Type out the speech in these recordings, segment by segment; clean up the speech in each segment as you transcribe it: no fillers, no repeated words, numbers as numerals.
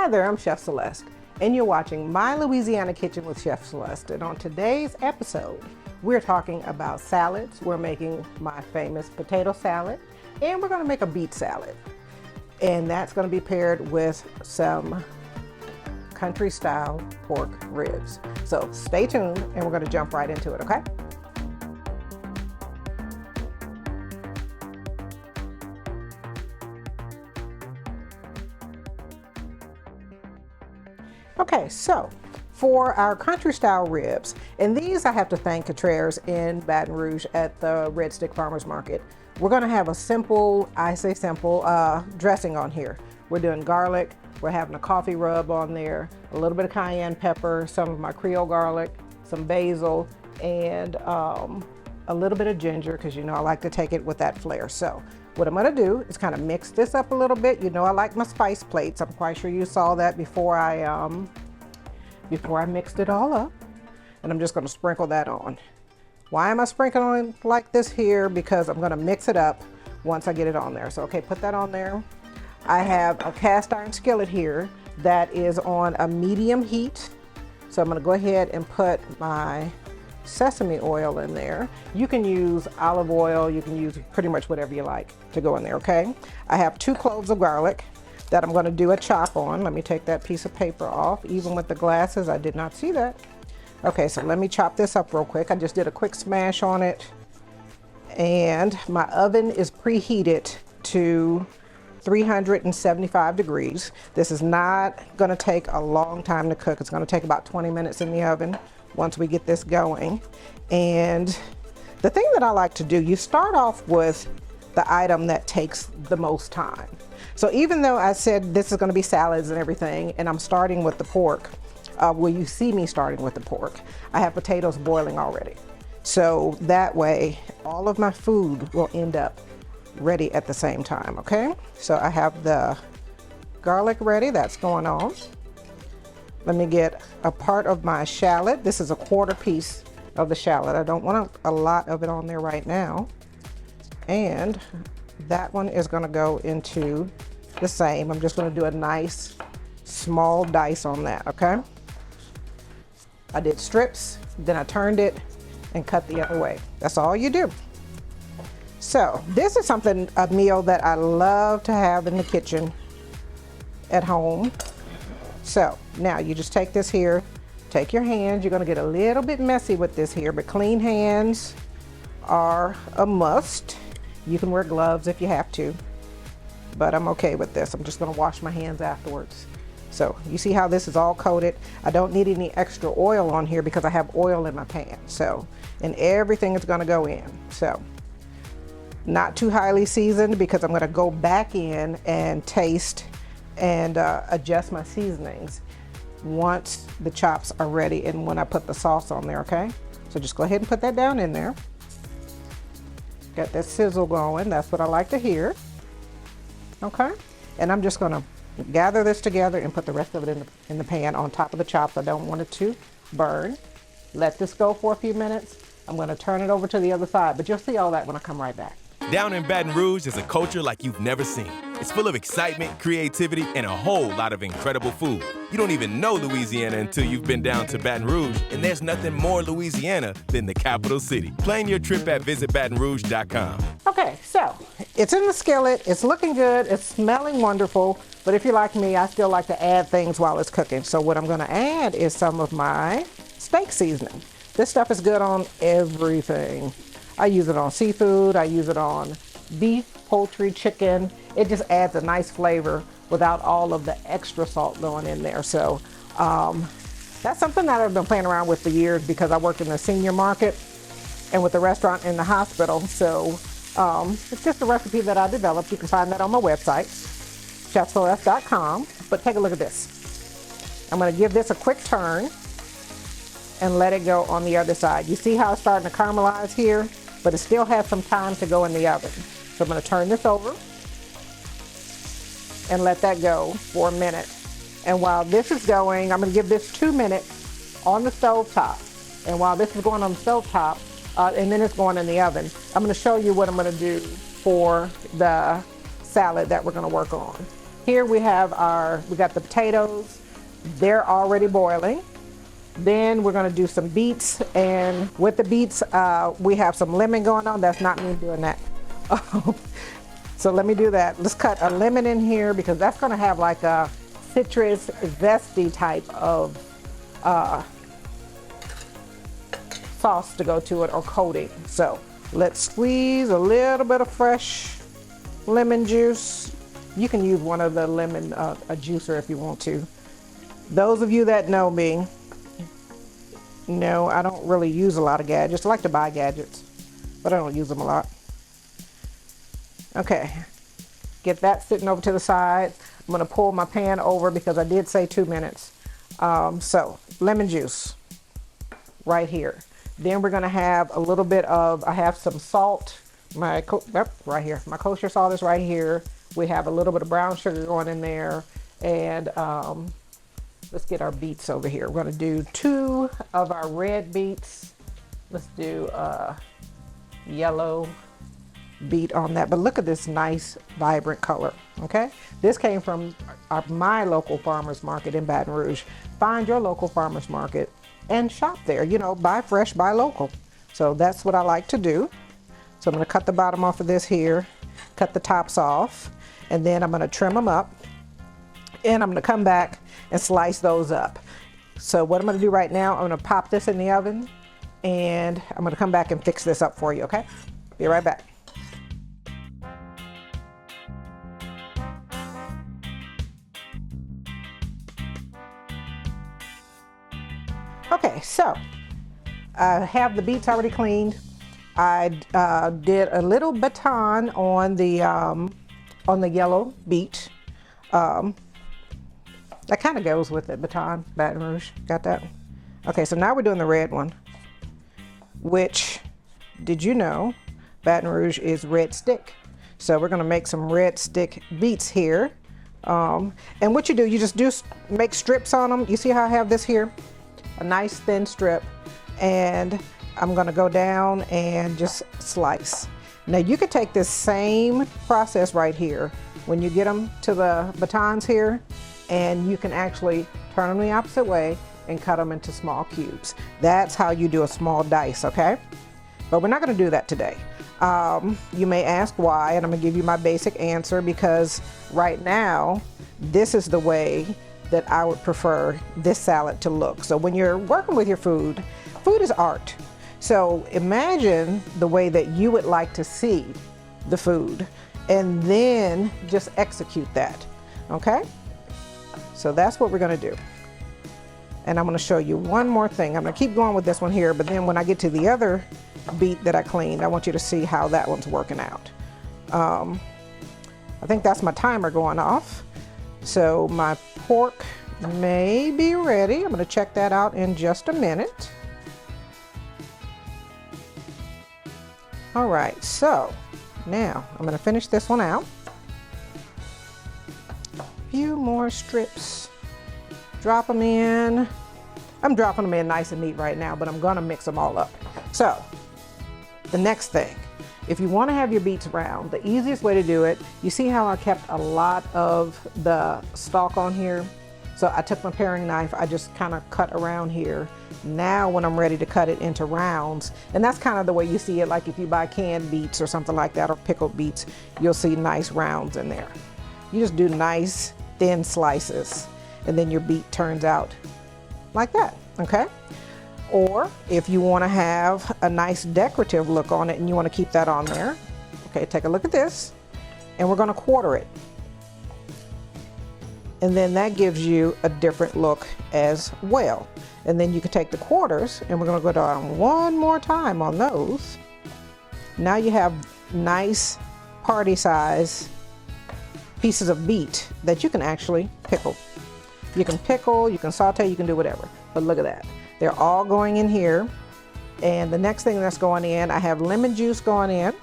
Hi there, I'm Chef Celeste, and you're watching My Louisiana Kitchen with Chef Celeste. And on today's episode, we're talking about salads. We're making my famous potato salad, and we're going to make a beet salad. And that's going to be paired with some country style pork ribs. So stay tuned, and we're going to jump right into it, okay? Okay, so for our country style ribs, and these I have to thank Catrers in Baton Rouge at the Red Stick Farmers Market. We're gonna have a simple, I say simple, dressing on here. We're doing garlic, we're having a coffee rub on there, a little bit of cayenne pepper, some of my Creole garlic, some basil, and a little bit of ginger, because you know I like to take it with that flair. So what I'm gonna do is kind of mix this up a little bit. You know I like my spice plates. I'm quite sure you saw that before I mixed it all up. And I'm just gonna sprinkle that on. Why am I sprinkling like this here? Because I'm gonna mix it up once I get it on there. So okay, put that on there. I have a cast iron skillet here that is on a medium heat. So I'm gonna go ahead and put my sesame oil in there. You can use olive oil, you can use pretty much whatever you like to go in there, okay? I have 2 cloves of garlic that I'm gonna do a chop on. Let me take that piece of paper off. Even with the glasses, I did not see that. Okay, so let me chop this up real quick. I just did a quick smash on it. And my oven is preheated to 375 degrees. This is not gonna take a long time to cook. It's gonna take about 20 minutes in the oven once we get this going. And the thing that I like to do, you start off with the item that takes the most time. So even though I said this is gonna be salads and everything, and I'm starting with the pork, well, you see me starting with the pork, I have potatoes boiling already. So that way, all of my food will end up ready at the same time, okay? So I have the garlic ready, that's going on. Let me get a part of my shallot. This is a 1/4 piece of the shallot. I don't want a lot of it on there right now. And that one is gonna go into the same. I'm just gonna do a nice small dice on that, okay? I did strips, then I turned it and cut the other way. That's all you do. So this is a meal that I love to have in the kitchen at home. So now you just take this here, take your hands. You're gonna get a little bit messy with this here, but clean hands are a must. You can wear gloves if you have to, but I'm okay with this. I'm just gonna wash my hands afterwards. So you see how this is all coated? I don't need any extra oil on here because I have oil in my pan. So, and everything is gonna go in. So not too highly seasoned because I'm gonna go back in and taste and adjust my seasonings once the chops are ready and when I put the sauce on there, okay? So just go ahead and put that down in there. Got that sizzle going, that's what I like to hear. Okay, and I'm just gonna gather this together and put the rest of it in the pan on top of the chops. I don't want it to burn. Let this go for a few minutes. I'm gonna turn it over to the other side, but you'll see all that when I come right back. Down in Baton Rouge is a culture like you've never seen. It's full of excitement, creativity, and a whole lot of incredible food. You don't even know Louisiana until you've been down to Baton Rouge, and there's nothing more Louisiana than the capital city. Plan your trip at visitbatonrouge.com. Okay, so it's in the skillet, it's looking good, it's smelling wonderful, but if you're like me, I still like to add things while it's cooking. So what I'm gonna add is some of my steak seasoning. This stuff is good on everything. I use it on seafood, I use it on beef, poultry, chicken. It just adds a nice flavor without all of the extra salt going in there. So that's something that I've been playing around with for years because I worked in the senior market and with the restaurant in the hospital. So it's just a recipe that I developed. You can find that on my website, chefceleste.com. But take a look at this. I'm gonna give this a quick turn and let it go on the other side. You see how it's starting to caramelize here, but it still has some time to go in the oven. So I'm gonna turn this over and let that go for a minute. And while this is going, I'm gonna give this 2 minutes on the stove top. And while this is going on the stove top, and then it's going in the oven, I'm gonna show you what I'm gonna do for the salad that we're gonna work on. Here we got the potatoes. They're already boiling. Then we're gonna do some beets, and with the beets, we have some lemon going on. That's not me doing that. So let me do that. Let's cut a lemon in here because that's gonna have like a citrus zesty type of sauce to go to it, or coating. So let's squeeze a little bit of fresh lemon juice. You can use one of the lemon a juicer if you want to. Those of you that know me know I don't really use a lot of gadgets. I like to buy gadgets, but I don't use them a lot. Okay, get that sitting over to the side. I'm gonna pull my pan over because I did say 2 minutes. So lemon juice right here. Then we're gonna have a little bit of, I have some salt, right here. My kosher salt is right here. We have a little bit of brown sugar going in there. And let's get our beets over here. We're gonna do 2 of our red beets. Let's do yellow beet on that. But look at this nice, vibrant color, okay? This came from my local farmer's market in Baton Rouge. Find your local farmer's market and shop there. You know, buy fresh, buy local. So that's what I like to do. So I'm gonna cut the bottom off of this here, cut the tops off, and then I'm gonna trim them up. And I'm gonna come back and slice those up. So what I'm gonna do right now, I'm gonna pop this in the oven, and I'm gonna come back and fix this up for you, okay? Be right back. Okay, so I have the beets already cleaned. I did a little baton on the yellow beet. That kind of goes with it, baton, Baton Rouge, got that? Okay, so now we're doing the red one, which, did you know, Baton Rouge is red stick. So we're gonna make some red stick beets here. And what you do, you just make strips on them. You see how I have this here? A nice thin strip. And I'm gonna go down and just slice. Now you could take this same process right here, when you get them to the batons here, and you can actually turn them the opposite way and cut them into small cubes. That's how you do a small dice, okay? But we're not gonna do that today. You may ask why, and I'm gonna give you my basic answer, because right now, this is the way that I would prefer this salad to look. So when you're working with your food, food is art. So imagine the way that you would like to see the food, and then just execute that, okay? So that's what we're gonna do. And I'm gonna show you one more thing. I'm gonna keep going with this one here, but then when I get to the other beet that I cleaned, I want you to see how that one's working out. I think that's my timer going off. So my pork may be ready. I'm gonna check that out in just a minute. All right, so now I'm gonna finish this one out. Few more strips, drop them in. I'm dropping them in nice and neat right now, but I'm gonna mix them all up. So the next thing, if you wanna have your beets round, the easiest way to do it, you see how I kept a lot of the stalk on here? So I took my paring knife, I just kind of cut around here. Now when I'm ready to cut it into rounds, and that's kind of the way you see it, like if you buy canned beets or something like that, or pickled beets, you'll see nice rounds in there. You just do nice thin slices, and then your beet turns out like that, okay? Or if you wanna have a nice decorative look on it and you wanna keep that on there, okay, take a look at this, and we're gonna quarter it. And then that gives you a different look as well. And then you can take the quarters, and we're gonna go down one more time on those. Now you have nice party size pieces of beet that you can actually pickle. You can pickle, you can saute, you can do whatever. But look at that. They're all going in here. And the next thing that's going in, I have lemon juice going in,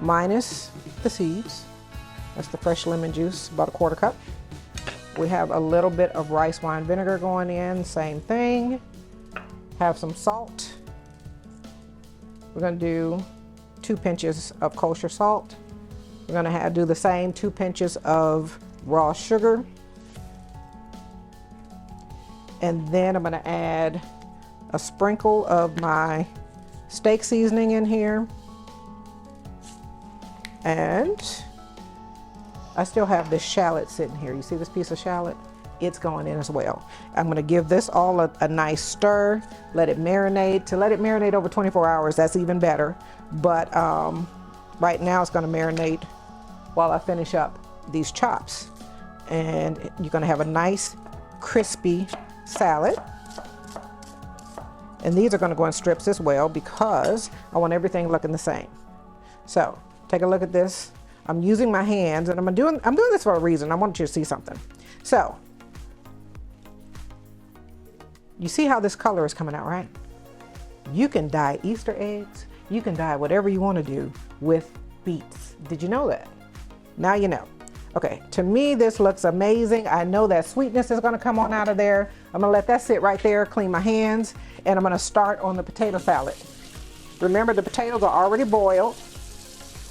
minus the seeds. That's the fresh lemon juice, about a 1/4 cup. We have a little bit of rice wine vinegar going in, same thing. Have some salt. We're gonna do 2 pinches of kosher salt. We're gonna do the same 2 pinches of raw sugar. And then I'm gonna add a sprinkle of my steak seasoning in here. And I still have this shallot sitting here. You see this piece of shallot? It's going in as well. I'm gonna give this all a nice stir, let it marinate. To let it marinate over 24 hours, that's even better. But right now it's gonna marinate while I finish up these chops. And you're gonna have a nice crispy salad. And these are gonna go in strips as well because I want everything looking the same. So take a look at this. I'm using my hands and I'm doing this for a reason. I want you to see something. So you see how this color is coming out, right? You can dye Easter eggs. You can dye whatever you want to do with beets. Did you know that? Now you know. Okay, to me this looks amazing. I know that sweetness is going to come on out of there. I'm going to let that sit right there, clean my hands, and I'm going to start on the potato salad. Remember, the potatoes are already boiled.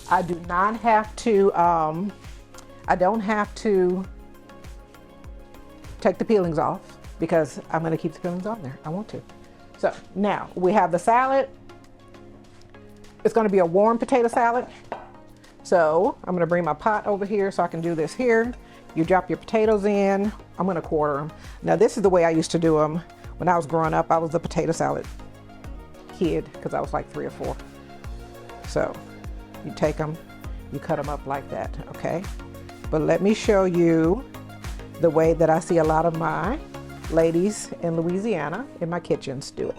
I do not have to, I don't have to take the peelings off because I'm gonna keep the peelings on there. I want to. So now we have the salad. It's gonna be a warm potato salad. So I'm gonna bring my pot over here so I can do this here. You drop your potatoes in. I'm gonna quarter them. Now this is the way I used to do them when I was growing up. I was a potato salad kid because I was like 3 or 4. So you take them, you cut them up like that, okay? But let me show you the way that I see a lot of my ladies in Louisiana in my kitchens do it.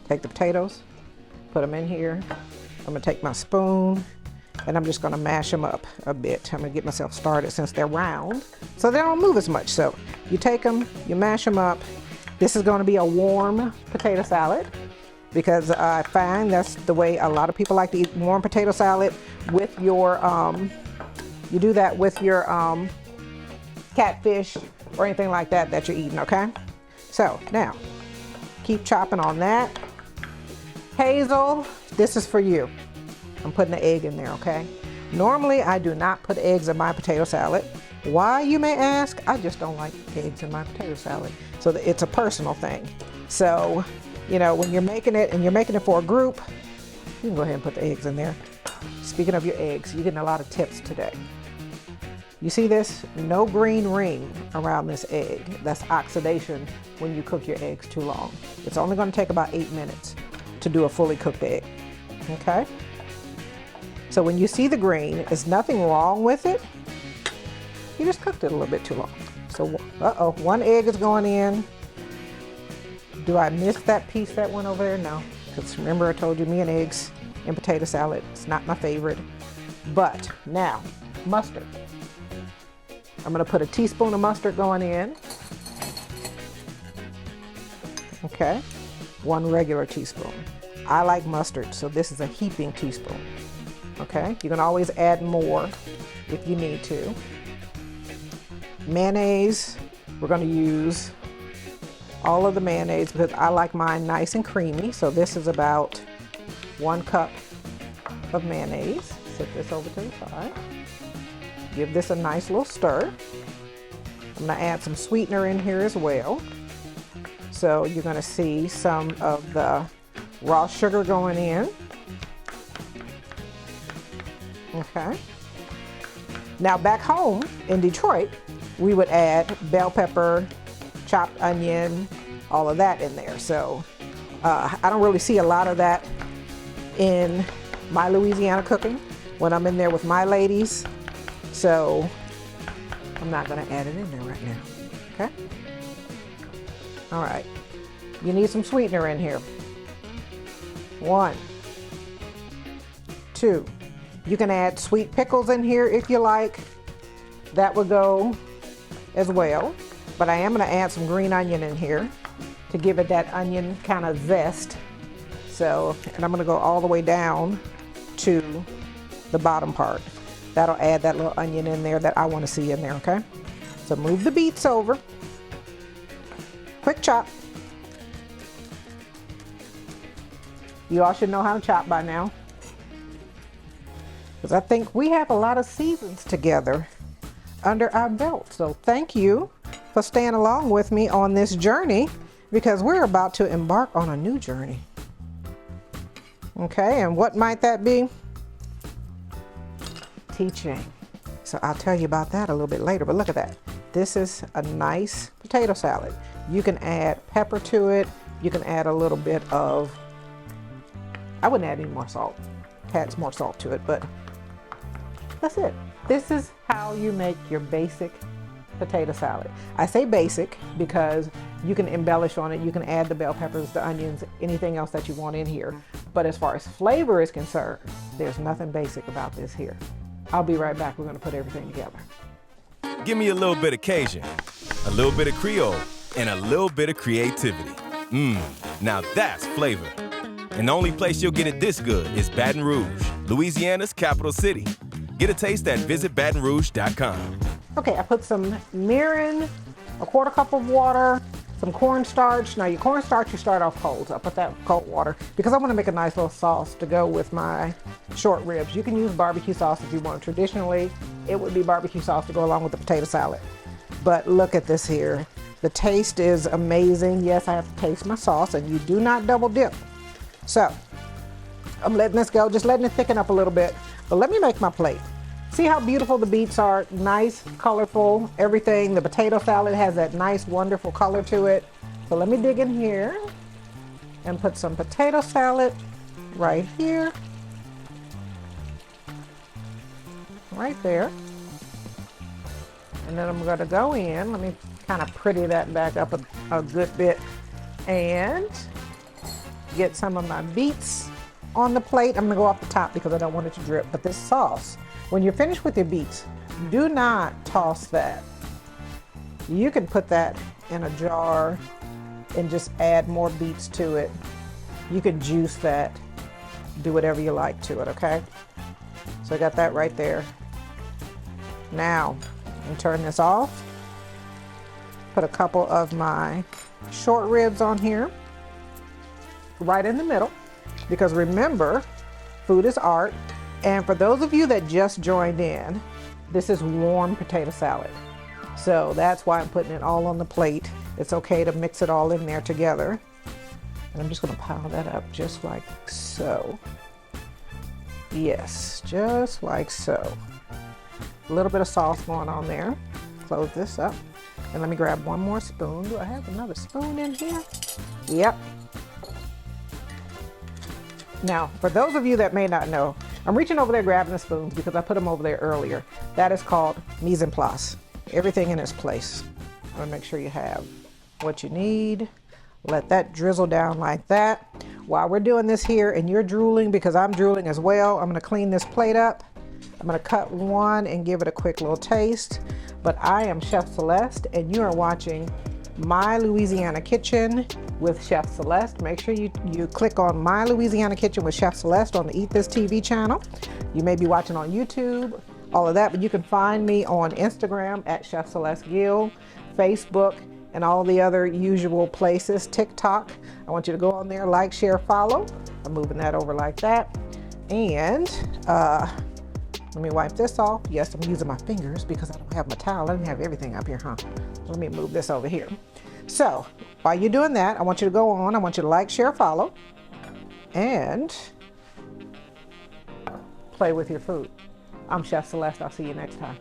Take the potatoes, put them in here. I'm gonna take my spoon and I'm just gonna mash them up a bit. I'm gonna get myself started since they're round so they don't move as much. So you take them, you mash them up. This is gonna be a warm potato salad, because I find that's the way a lot of people like to eat warm potato salad with your, you do that with your catfish or anything like that that you're eating, okay? So now, keep chopping on that. Hazel, this is for you. I'm putting an egg in there, okay? Normally, I do not put eggs in my potato salad. Why, you may ask? I just don't like eggs in my potato salad. So it's a personal thing. So, you know, when you're making it and you're making it for a group, you can go ahead and put the eggs in there. Speaking of your eggs, you're getting a lot of tips today. You see this? No green ring around this egg. That's oxidation when you cook your eggs too long. It's only going to take about 8 minutes to do a fully cooked egg, okay? So when you see the green, there's nothing wrong with it. You just cooked it a little bit too long. So, uh-oh, one egg is going in. Do I miss that piece that went over there? No, because remember I told you me and eggs in potato salad, it's not my favorite. But now, mustard. I'm gonna put a teaspoon of mustard going in. Okay, 1 regular teaspoon. I like mustard, so this is a heaping teaspoon. Okay, you can always add more if you need to. Mayonnaise, we're gonna use all of the mayonnaise because I like mine nice and creamy. So this is about 1 cup of mayonnaise. Set this over to the side. Give this a nice little stir. I'm gonna add some sweetener in here as well. So you're gonna see some of the raw sugar going in. Okay. Now back home in Detroit, we would add bell pepper, chopped onion, all of that in there. So I don't really see a lot of that in my Louisiana cooking when I'm in there with my ladies. So I'm not gonna add it in there right now, okay? All right, you need some sweetener in here. 1, 2. You can add sweet pickles in here if you like. That would go as well. But I am gonna add some green onion in here to give it that onion kind of zest. So, and I'm gonna go all the way down to the bottom part. That'll add that little onion in there that I wanna see in there, okay? So move the beets over. Quick chop. You all should know how to chop by now, because I think we have a lot of seasons together under our belt. So thank you for staying along with me on this journey, because we're about to embark on a new journey. Okay, and what might that be? Teaching. So I'll tell you about that a little bit later, but look at that. This is a nice potato salad. You can add pepper to it. You can add a little bit of, I wouldn't add any more salt. Add some more salt to it, but that's it. This is how you make your basic potato salad. I say basic because you can embellish on it. You can add the bell peppers, the onions, anything else that you want in here. But as far as flavor is concerned, there's nothing basic about this here. I'll be right back. We're going to put everything together. Give me a little bit of Cajun, a little bit of Creole, and a little bit of creativity. Now that's flavor. And the only place you'll get it this good is Baton Rouge, Louisiana's capital city. Get a taste at visitbatonrouge.com. Okay, I put some mirin, a quarter cup of water, some cornstarch. Now your cornstarch, you start off cold. So I put that in cold water because I want to make a nice little sauce to go with my short ribs. You can use barbecue sauce if you want. Traditionally, it would be barbecue sauce to go along with the potato salad. But look at this here. The taste is amazing. Yes, I have to taste my sauce, and you do not double dip. So I'm letting this go, just letting it thicken up a little bit. But let me make my plate. See how beautiful the beets are? Nice, colorful, everything. The potato salad has that nice, wonderful color to it. So let me dig in here and put some potato salad right here. Right there. And then I'm gonna go in, let me kind of pretty that back up a good bit and get some of my beets on the plate. I'm gonna go off the top because I don't want it to drip. But this sauce, when you're finished with your beets, do not toss that. You can put that in a jar and just add more beets to it. You can juice that, do whatever you like to it, okay? So I got that right there. Now, I'm gonna turn this off. Put a couple of my short ribs on here, right in the middle, because remember, food is art. And for those of you that just joined in, this is warm potato salad. So that's why I'm putting it all on the plate. It's okay to mix it all in there together. And I'm just gonna pile that up just like so. Yes, just like so. A little bit of sauce going on there. Close this up. And let me grab one more spoon. Do I have another spoon in here? Yep. Now, for those of you that may not know, I'm reaching over there grabbing the spoons because I put them over there earlier. That is called mise en place. Everything in its place. I want to make sure you have what you need. Let that drizzle down like that. While we're doing this here and you're drooling, because I'm drooling as well, I'm going to clean this plate up. I'm going to cut one and give it a quick little taste. But I am Chef Celeste, and you are watching My Louisiana Kitchen with Chef Celeste. Make sure you click on My Louisiana Kitchen with Chef Celeste on the Eat This TV channel. You may be watching on YouTube, all of that, but you can find me on Instagram at Chef Celeste Gill, Facebook, and all the other usual places, TikTok. I want you to go on there, like, share, follow. I'm moving that over like that. And let me wipe this off. Yes, I'm using my fingers because I don't have my towel. I didn't have everything up here, huh? Let me move this over here. So while you're doing that, I want you to go on. I want you to like, share, follow, and play with your food. I'm Chef Celeste. I'll see you next time.